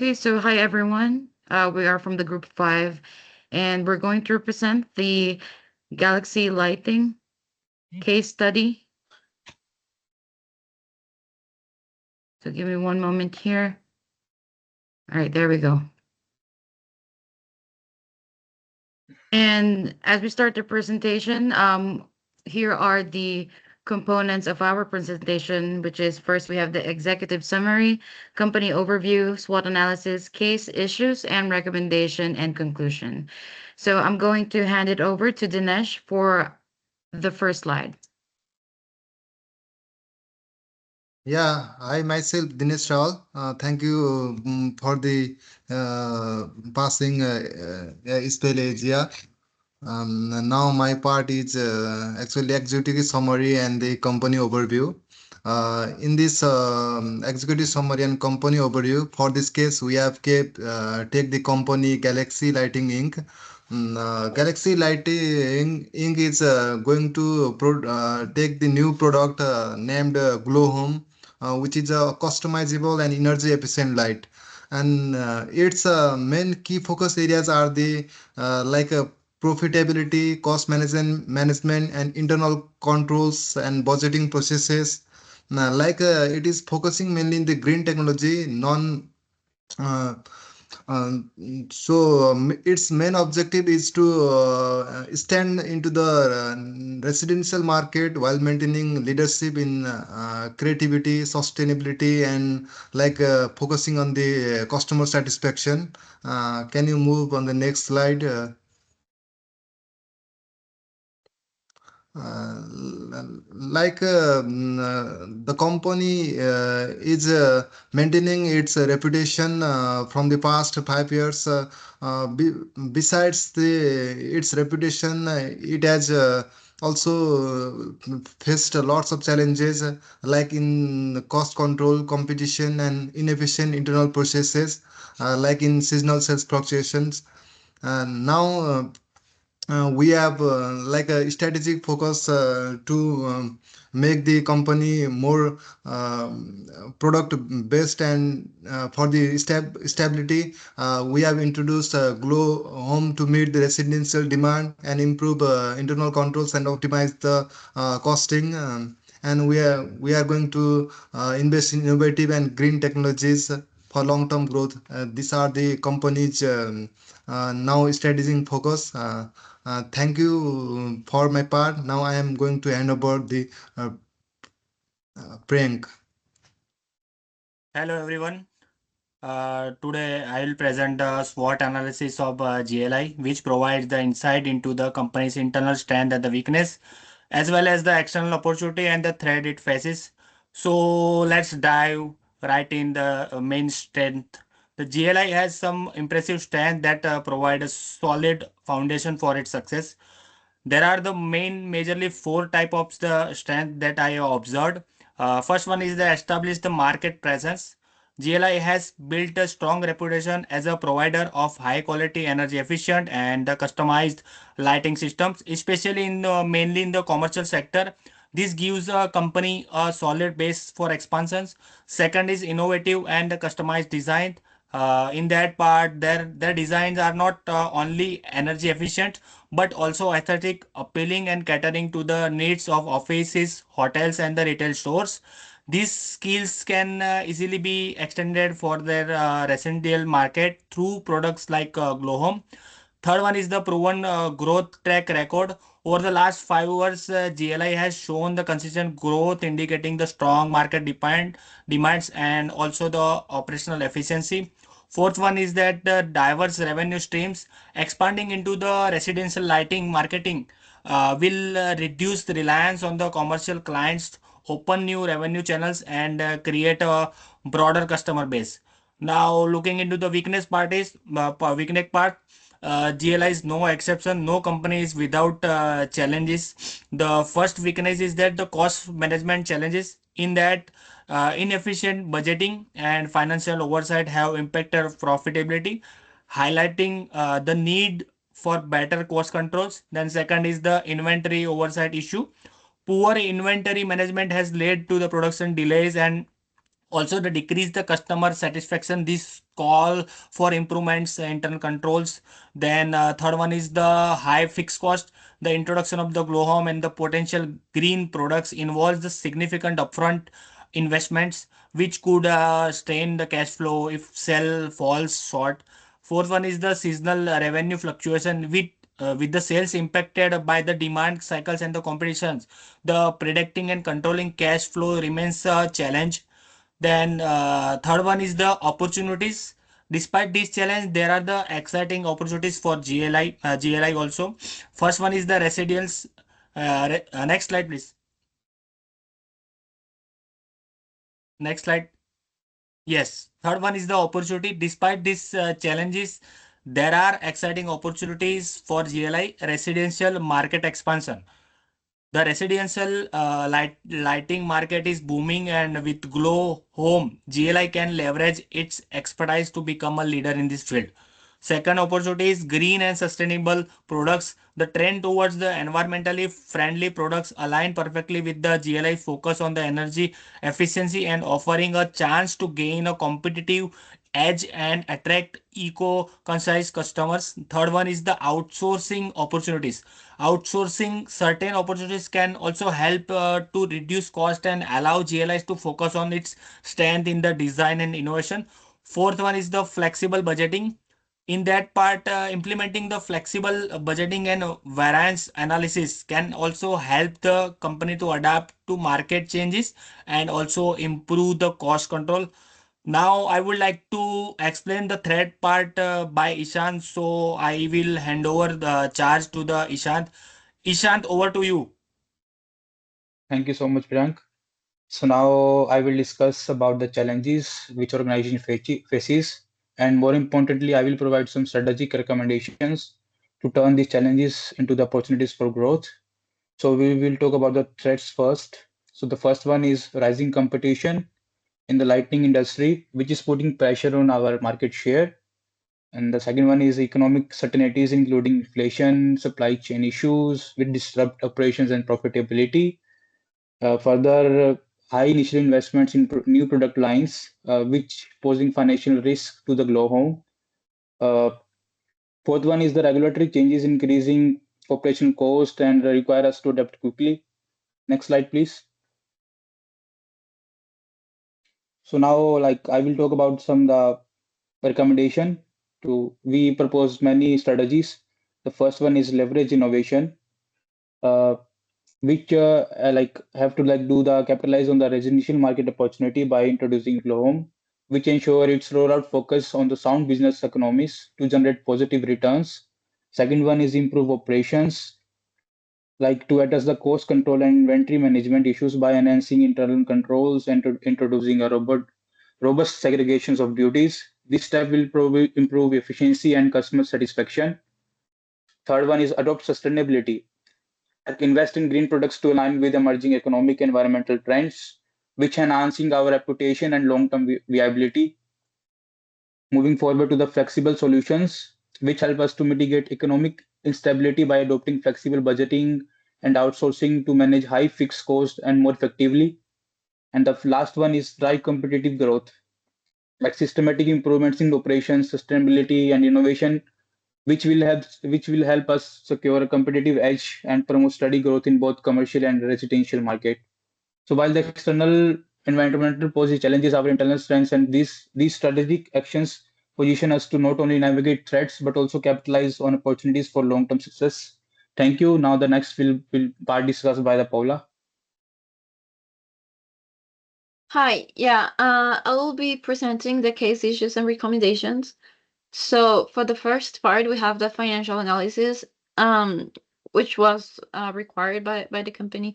Okay, so hi everyone. We are from the group 5, and we're going to represent the Galaxy Lighting case study. So give me one moment here. All right, there we go. And as we start the presentation, here are the components of our presentation, which is first we have the executive summary, company overview, SWOT analysis, case issues, and recommendation and conclusion. So I'm going to hand it over to Dinesh for the first slide. Yeah, I myself, Dinesh Rawal. Thank you for the passing Isabelaiza. Now my part is actually executive summary and the company overview. In this executive summary and company overview, for this case, we have kept take the company Galaxy Lighting Inc. Galaxy Lighting Inc. is going to take the new product named Glow Home, which is a customizable and energy efficient light. And its main key focus areas are the like profitability, cost management, and internal controls and budgeting processes. It is focusing mainly in the green technology, non uh, its main objective is to stand into the residential market while maintaining leadership in creativity, sustainability, and focusing on the customer satisfaction. Can you move on the next slide? The company is maintaining its reputation from the past 5 years. Besides its reputation, it has also faced lots of challenges like in cost control, competition, and inefficient internal processes, like in seasonal sales fluctuations. Now we have like a strategic focus to make the company more product based, and for the stability we have introduced Glow Home to meet the residential demand and improve internal controls and optimize the costing. And we are going to invest in innovative and green technologies for long term growth. These are the company's now strategic focus. Thank you for my part. Now I am going to hand over the uh, Priyank. Hello everyone. Today I will present the SWOT analysis of GLI, which provides the insight into the company's internal strength and the weakness, as well as the external opportunity and the threat it faces. So let's dive right in the main strength. The GLI has some impressive strength that provide a solid foundation for its success. There are the main majorly four type of the strength that I observed. First one is the established market presence. GLI has built a strong reputation as a provider of high quality, energy efficient, and customized lighting systems, especially in the mainly in the commercial sector. This gives a company a solid base for expansions. Second is innovative and customized design. In that part, their designs are not only energy efficient but also aesthetic, appealing, and catering to the needs of offices, hotels, and the retail stores. These skills can easily be extended for their residential market through products like Glow Home. Third one is the proven growth track record. Over the last 5 years, GLI has shown the consistent growth, indicating the strong market demands and also the operational efficiency. Fourth one is that the diverse revenue streams expanding into the residential lighting marketing will reduce the reliance on the commercial clients, open new revenue channels, and create a broader customer base. Now, looking into the weakness part, GLI is no exception. No company is without challenges. The first weakness is that the cost management challenges in that inefficient budgeting and financial oversight have impacted profitability, highlighting the need for better cost controls. Then second is the inventory oversight issue. Poor inventory management has led to the production delays and Also, the decrease the customer satisfaction. This call for improvements, internal controls. Then third one is the high fixed cost. The introduction of the glow home and the potential green products involves the significant upfront investments, which could strain the cash flow if sell falls short. Fourth one is the seasonal revenue fluctuation with the sales impacted by the demand cycles and the competitions. The predicting and controlling cash flow remains a challenge. Then third one is the opportunities. Despite this challenge, there are the exciting opportunities for GLI also. First one is the residuals. Next slide, please. Next slide. Yes. Third one is the opportunity. Despite these challenges, there are exciting opportunities for GLI residential market expansion. The residential lighting market is booming, and with Glow Home, GLI can leverage its expertise to become a leader in this field. Second opportunity is green and sustainable products. The trend towards the environmentally friendly products align perfectly with the GLI focus on the energy efficiency and offering a chance to gain a competitive edge and attract eco-conscious customers. Third one is the outsourcing opportunities. Outsourcing certain opportunities can also help to reduce cost and allow GLIs to focus on its strength in the design and innovation. Fourth one is the flexible budgeting. In that part, implementing the flexible budgeting and variance analysis can also help the company to adapt to market changes and also improve the cost control. Now, I would like to explain the third part by Ishant. So, I will hand over the charge to the Ishant. Ishant, over to you. Thank you so much, Priyank. So now I will discuss about the challenges which organization faces, and more importantly, I will provide some strategic recommendations to turn these challenges into the opportunities for growth. So we will talk about the threats first. So the first one is rising competition in the lighting industry, which is putting pressure on our market share. And the second one is economic certainties, including inflation, supply chain issues, which disrupt operations and profitability. Further, high initial investments in new product lines, which posing financial risk to the glow home. Uh, Fourth one is the regulatory changes increasing operational cost and require us to adapt quickly. Next slide, please. So now, like I will talk about some the recommendation to we propose many strategies. The first one is leverage innovation. Uh, which like have to like do the capitalize on the residential market opportunity by introducing Glow Home, which ensure its rollout focus on the sound business economies to generate positive returns. Second one is improve operations, like to address the cost control and inventory management issues by enhancing internal controls and introducing a robust segregations of duties. This step will improve efficiency and customer satisfaction. Third one is adopt sustainability, invest in green products to align with emerging economic environmental trends, which enhancing our reputation and long-term viability. Moving forward to the flexible solutions, which help us to mitigate economic instability by adopting flexible budgeting and outsourcing to manage high fixed costs and more effectively. And the last one is drive competitive growth, like systematic improvements in operations, sustainability, and innovation, which will help us secure a competitive edge and promote steady growth in both commercial and residential market. So while the external environmental poses challenges, our internal strengths and these strategic actions position us to not only navigate threats but also capitalize on opportunities for long-term success. Thank you. Now the next will part discussed by the Paula. Hi, yeah, I will be presenting the case issues and recommendations. So for the first part, we have the financial analysis, which was required by the company.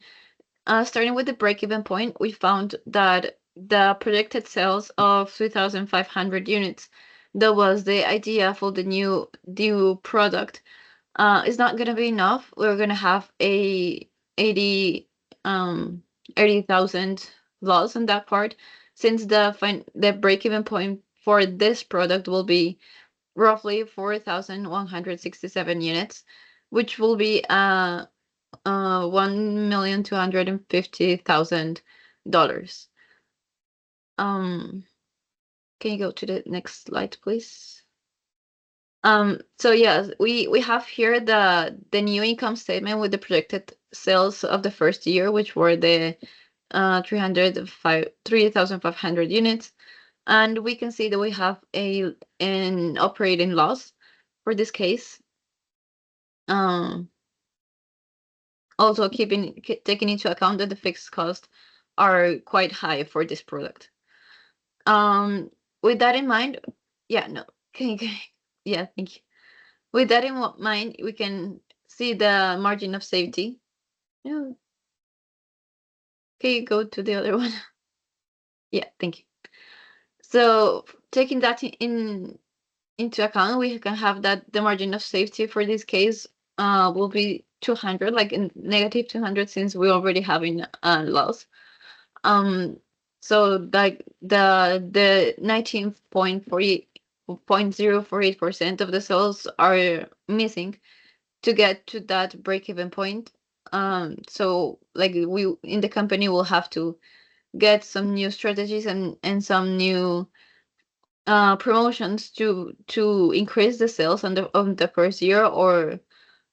Starting with the break-even point, we found that the predicted sales of 3,500 units, that was the idea for the new product, is not gonna be enough. We're gonna have a 80 um 80,000 loss on that part, since the break-even point for this product will be roughly 4,167 units, which will be 1,250,000 dollars. Can you go to the next slide, please? So yes, we have here the new income statement with the projected sales of the first year, which were the 3,500 units, and we can see that we have an operating loss for this case. Also taking into account that the fixed costs are quite high for this product. With that in mind, yeah, no, yeah, thank you. With that in mind, we can see the margin of safety. No, can you go to the other one? Yeah, thank you. So taking that into account, we can have that the margin of safety for this case will be 200, like in negative 200, since we already having a loss. So like the 19.048% of the cells are missing to get to that break-even point. So like we in the company will have to get some new strategies and some new promotions to increase the sales on the first year, or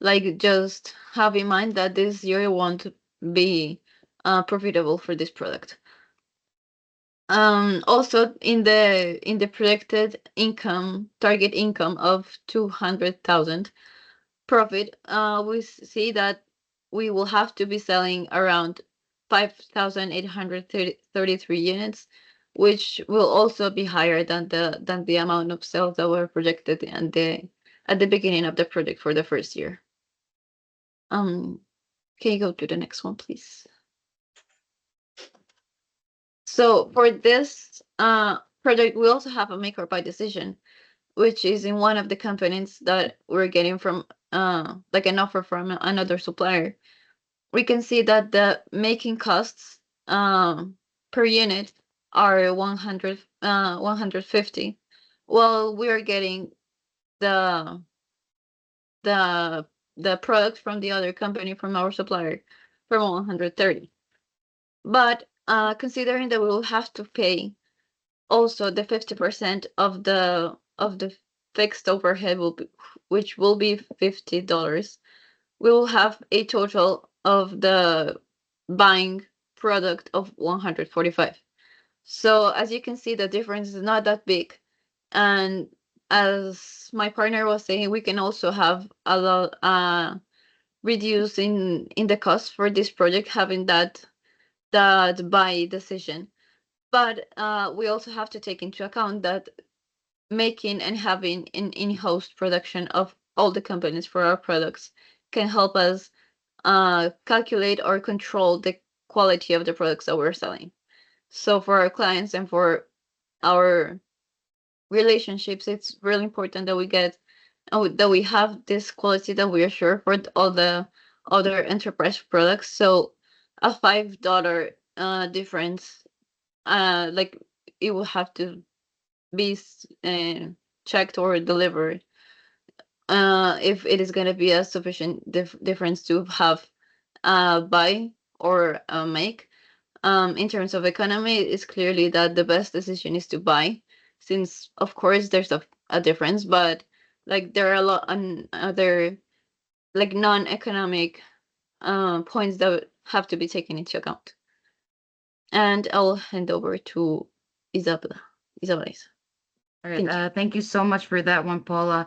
like just have in mind that this year won't be profitable for this product. Also in the projected income target income of 200,000 profit, we see that we will have to be selling around 5,833 units, which will also be higher than the amount of sales that were projected at the beginning of the project for the first year. Can you go to the next one, please? So for this project, we also have a make or buy decision, which is in one of the companies that we're getting from like an offer from another supplier. We can see that the making costs per unit are 150, while we are getting the the the product from the other company, from our supplier, for 130. But considering that we will have to pay also the 50% of the fixed overhead, which will be $50, we will have a total of the buying product of 145. So as you can see, the difference is not that big. And as my partner was saying, we can also have a lot reduce in the cost for this project, having that buy decision. But we also have to take into account that making and having an in-house production of all the components for our products can help us calculate or control the quality of the products that we're selling. So for our clients and for our relationships, it's really important that we get that we have this quality that we are sure for all the other enterprise products. So a $5 difference, like it will have to be checked or delivered if it is going to be a sufficient difference to have buy or make. In terms of economy, it's clearly that the best decision is to buy, since of course there's a difference, but like there are a lot on other like non-economic points that have to be taken into account. And I'll hand over to Isabelaiza. All right. Thank you so much for that one, Paula.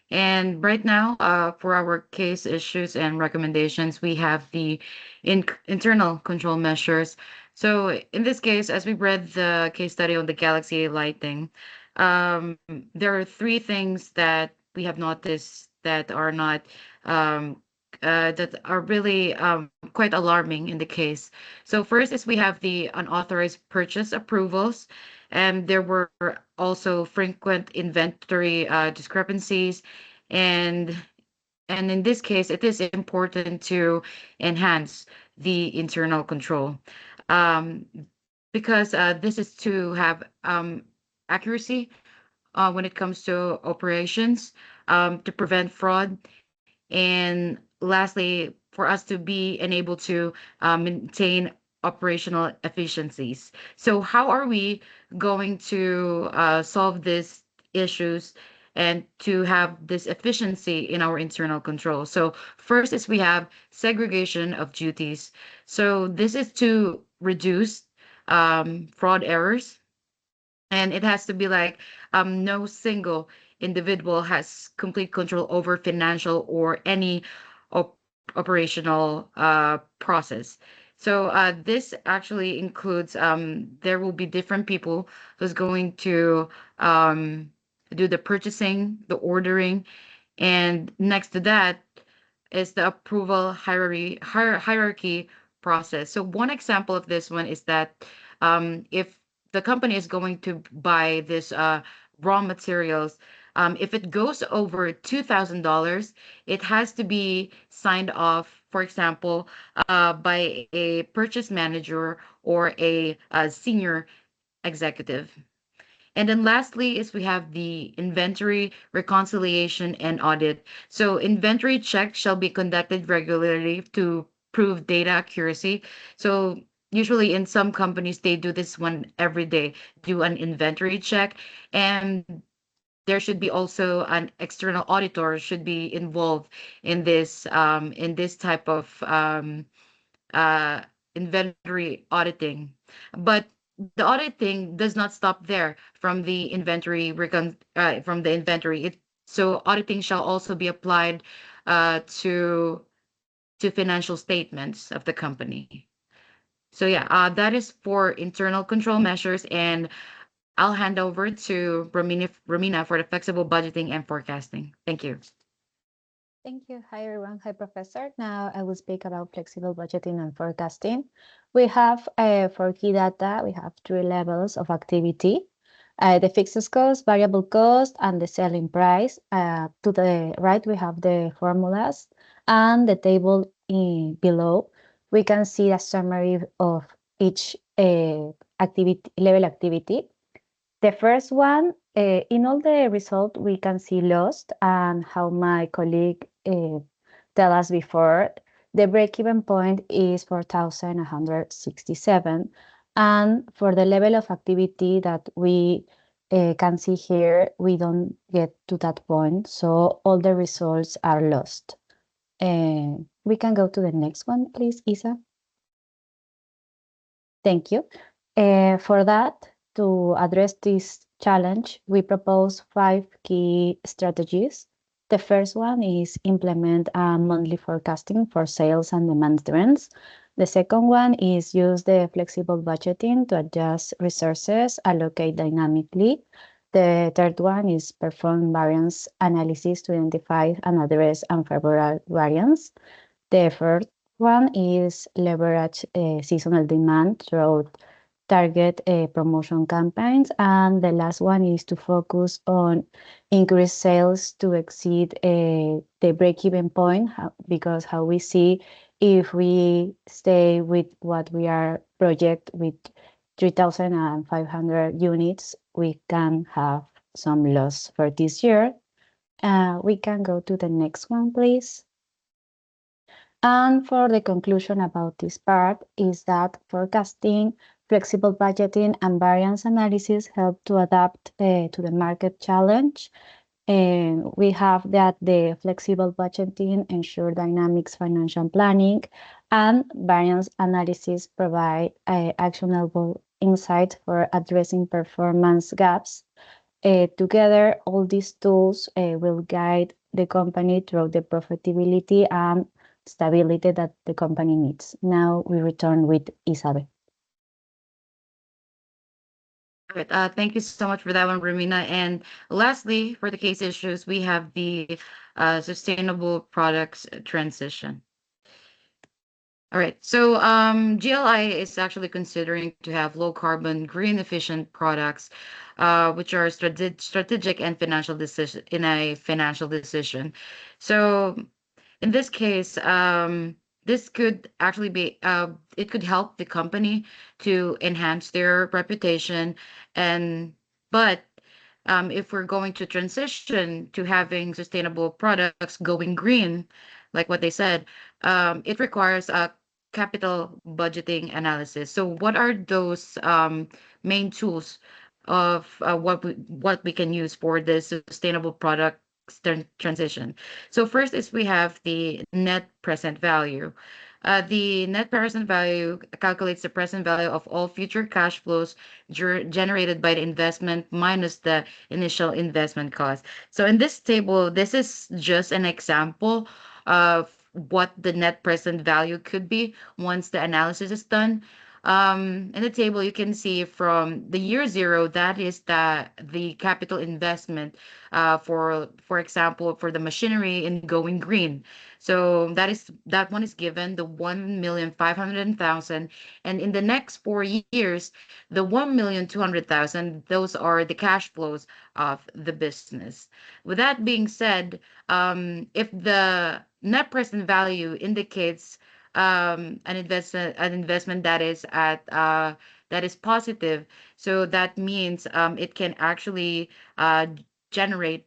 And right now, for our case issues and recommendations, we have the internal control measures. So in this case, as we read the case study on the Galaxy lighting, um, there are three things that we have noticed that are not that are really quite alarming in the case. So first is we have the unauthorized purchase approvals, and there were also frequent inventory discrepancies, and in this case, it is important to enhance the internal control, um, because this is to have accuracy when it comes to operations, to prevent fraud, and lastly, for us to be and able to maintain operational efficiencies. So how are we going to solve these issues and to have this efficiency in our internal control? So first is we have segregation of duties. So this is to reduce fraud errors, and it has to be like no single individual has complete control over financial or any operational process. So this actually includes there will be different people who's going to um, do the purchasing, the ordering, and next to that is the approval hierarchy process. So one example of this one is that if the company is going to buy this raw materials, if it goes over $2,000, it has to be signed off, for example, by a purchase manager or a senior executive. And then lastly is we have the inventory reconciliation and audit. So inventory checks shall be conducted regularly to prove data accuracy. So usually in some companies they do this one every day, do an inventory check, and there should be also an external auditor should be involved in this type of uh, inventory auditing. But the auditing does not stop there from the from the inventory. So auditing shall also be applied to financial statements of the company. So yeah, that is for internal control measures, and I'll hand over to Romina for the flexible budgeting and forecasting. Thank you. Thank you. Hi, everyone. Hi, Professor. Now I will speak about flexible budgeting and forecasting. We have for key data, we have three levels of activity. The fixed cost, variable cost, and the selling price. To the right, we have the formulas and the table below. We can see a summary of each activity. The first one, in all the result, we can see lost and how my colleague tell us before, the break-even point is 4,167. And for the level of activity that we can see here, we don't get to that point. So all the results are lost. We can go to the next one, please, Isa. Thank you. For that, to address this challenge, we propose 5 key strategies. The first one is implement a monthly forecasting for sales and demand trends. The second one is use the flexible budgeting to adjust resources, allocate dynamically. The third one is perform variance analysis to identify and address unfavorable variance. The fourth one is leverage seasonal demand through target promotion campaigns. And the last one is to focus on increased sales to exceed the break-even point, because how we see if we stay with what we are project with 3,500 units, we can have some loss for this year. We can go to the next one, please. And for the conclusion about this part is that forecasting, flexible budgeting, and variance analysis help to adapt to the market challenge. And we have that the flexible budgeting ensure dynamics financial planning, and variance analysis provide actionable insight for addressing performance gaps. Together, all these tools will guide the company through the profitability and stability that the company needs. Now we return with Isabel. All right, thank you so much for that one, Romina. And lastly, for the case issues, we have the sustainable products transition. All right, so GLI is actually considering to have low carbon, green efficient products, which are strategic and financial decision in a financial decision. So in this case, this could actually be it could help the company to enhance their reputation, and but if we're going to transition to having sustainable products going green, like what they said, it requires a capital budgeting analysis. So what are those main tools of what we can use for the sustainable product transition? So first is we have the net present value. The net present value calculates the present value of all future cash flows generated by the investment minus the initial investment cost. So in this table, this is just an example of what the net present value could be once the analysis is done. In the table, you can see from the year zero, that is the capital investment for example, for the machinery in going green. So that one is given the 1,500,000, and in the next 4 years, the 1,200,000. Those are the cash flows of the business. With that being said, if the net present value indicates an investment that is positive, so that means it can actually generate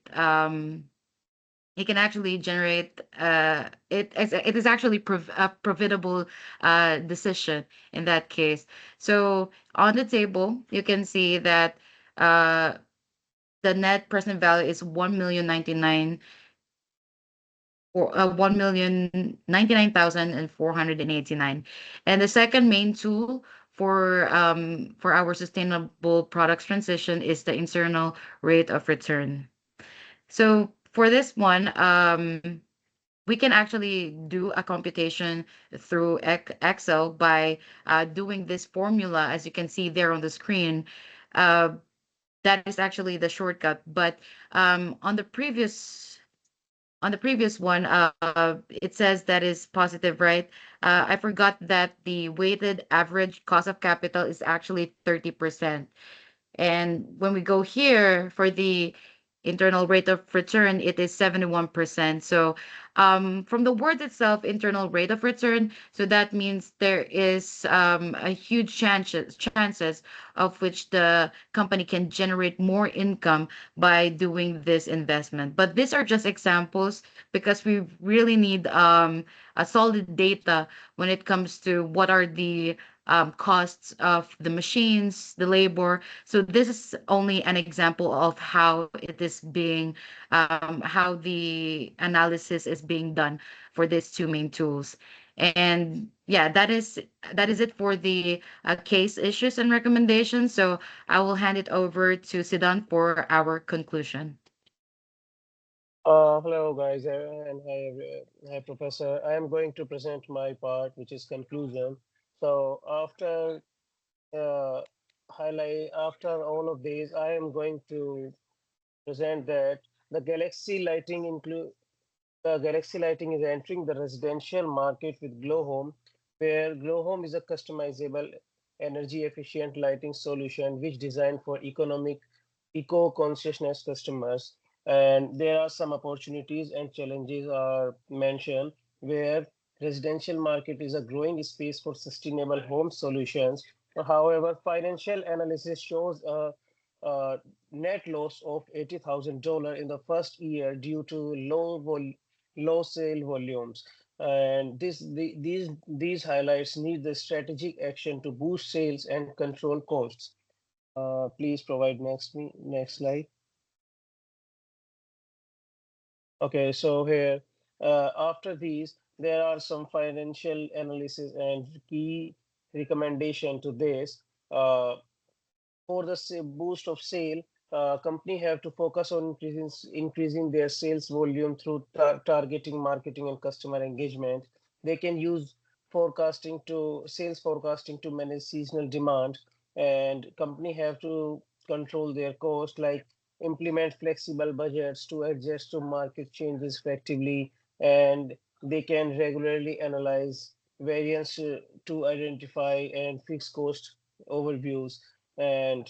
it is actually a profitable decision in that case. So on the table you can see that uh the net present value is 1,099 or 1,099,489. And the second main tool for our sustainable products transition is the internal rate of return. So for this one, we can actually do a computation through Excel by doing this formula, as you can see there on the screen. Uh, that is actually the shortcut. But on the previous one, it says that is positive, right? I forgot that the weighted average cost of capital is actually 30%. And when we go here for the internal rate of return, it is 71%. So from the word itself, internal rate of return, so that means there is a huge chances of which the company can generate more income by doing this investment. But these are just examples because we really need a solid data when it comes to what are the costs of the machines, the labor. So this is only an example of how it is being, how the analysis is being done for these two main tools. And yeah, that is it for the case issues and recommendations. So I will hand it over to Siddhant for our conclusion. Hello, guys, and hi, Professor. I am going to present my part, which is conclusion. So uh, after all of these, I am going to present that the galaxy lighting is entering the residential market with Glow Home, where Glow Home is a customizable, energy-efficient lighting solution which designed for eco-consciousness customers. And there are some opportunities and challenges are mentioned where residential market is a growing space for sustainable home solutions. However, financial analysis shows a net loss of $80,000 in the first year due to low sale volumes. And these highlights need the strategic action to boost sales and control costs. Please provide next slide. Okay, so here after these, there are some financial analysis and key recommendation to this. Uh, for the boost of sale, company have to focus on increasing their sales volume through targeting, marketing, and customer engagement. They can use sales forecasting to manage seasonal demand, and company have to control their cost, like implement flexible budgets to adjust to market changes effectively, and they can regularly analyze variance to identify and fix cost overviews. And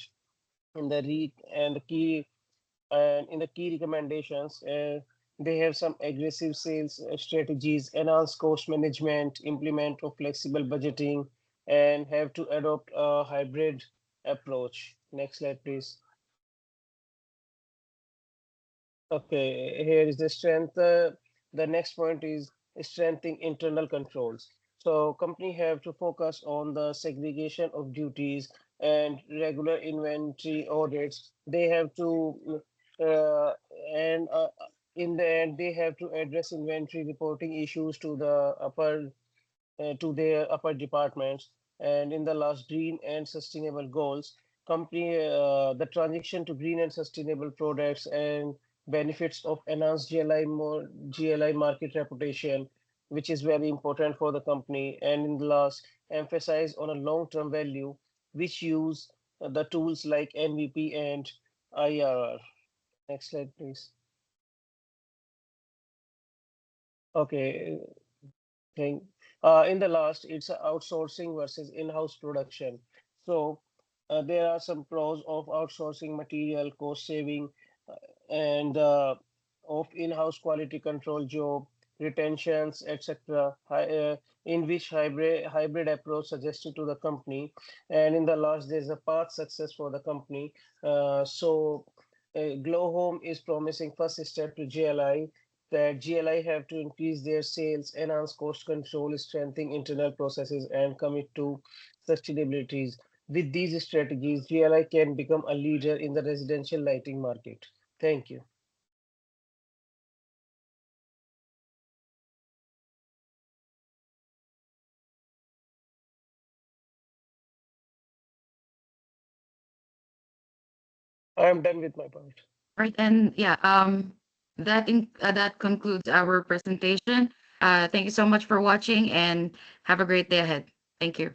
in the re and the key and in the key recommendations, they have some aggressive sales strategies, enhance cost management, implement of flexible budgeting, and have to adopt a hybrid approach. Next slide, please. Okay, here is the strength. The next point is strengthening internal controls. So company have to focus on the segregation of duties and regular inventory audits. They have to and in the end they have to address inventory reporting issues to their upper departments. And in the last, green and sustainable goals, the transition to green and sustainable products and benefits of enhanced GLI market reputation, which is very important for the company. And in the last, emphasize on a long-term value, which use the tools like NVP and IRR. Next slide, please. Okay, thing. In the last, it's outsourcing versus in-house production. So there are some pros of outsourcing: material cost saving, uh, and of in-house quality control job, retentions, etc. In which hybrid approach suggested to the company. And in the last, there's a path success for the company. Glow Home is promising first step to GLI, that GLI have to increase their sales, enhance cost control, strengthen internal processes, and commit to sustainability. With these strategies, GLI can become a leader in the residential lighting market. Thank you. I am done with my part. Right, and yeah, that concludes our presentation. Thank you so much for watching, and have a great day ahead. Thank you.